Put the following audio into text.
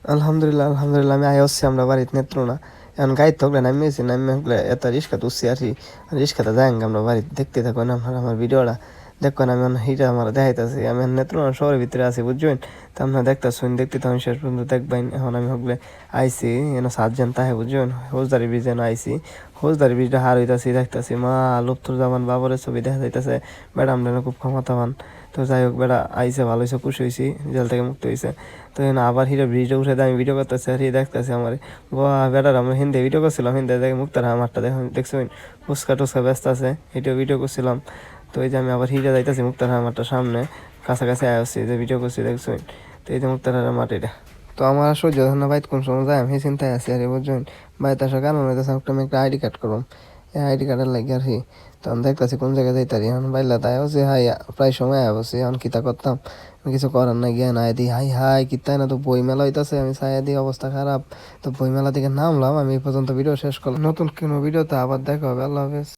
আলহামদুলিল্লাহ আলহামদুলিল্লাহ আমি আইসছি আমরা বাড়িতে নেত্রনা এখন গাড়ি থাকলে নামিয়েছি নামিয়ে হলে এত রিক্সা তুলছি আর কি রিক্সাতে যাই আমরা বাড়িতে দেখতে থাকুন আমার ভিডিওটা দেখুন আমি হিটা আমার দেখাইতেছি আমি নেত্রনা শহরের ভিতরে আছি বুঝছেন তো আপনার দেখতেছুন দেখতে তখন শেষ পর্যন্ত দেখবেন এখন আমি হগলে আইসি এনে সাতজন তাহে বুঝছেন হৌজদারি ব্রিজ যেন আইসি হৌজদারি ব্রিজটা হার হইতাছি দেখতেছি মা লুপ্তুর জামান বাবরের ছবি দেখা যাইতেছে ম্যাডাম খুব ক্ষমতাবান তো যাই হোক বেড়া আইসে ভালো হয়েছে খুশি হয়েছি জেল থেকে মুক্ত হয়েছে তো আবার হিরো ব্রিজটা উঠে আমি ভিডিও করতেছি আর দেখতেছি আমার বেটার আমরা হিন্দি ভিডিও করছিলাম হিন্দি দেখে মুক্তার আমারটা দেখছেন ফুচকা টুচকা ব্যস্ত আছে এটাও ভিডিও করছিলাম তো এই যে আমি আবার হিরে যাইতেছি মুক্তার আমারটা সামনে কাছাকাছি আসছি যে ভিডিও করছি দেখছেন তো এই যে মুক্তার আমার এটা তো আমার সহ্য না বাইত কোন সময় যায় আমি চিন্তায় আছি আরে বুঝছেন বাইতে আসার কারণ হইতেছে আমি একটা আইডি কার্ড করুম এই আইডি কার্ডের লাগে আর কি তো আমি দেখতেছি কোন জায়গায় যাইতারি এখন বাইলা তাই হচ্ছে হাই প্রায় সময় বসে এখন কিতা করতাম কিছু করার নাই গিয়া নাই দি হাই হাই কিতাই না তো বই মেলা হইতাছে আমি চাই দিই অবস্থা খারাপ তো বই মেলা থেকে নামলাম আমি এই পর্যন্ত ভিডিও শেষ করলাম নতুন কোনো ভিডিওতে আবার দেখা হবে আল্লাহ হাফেজ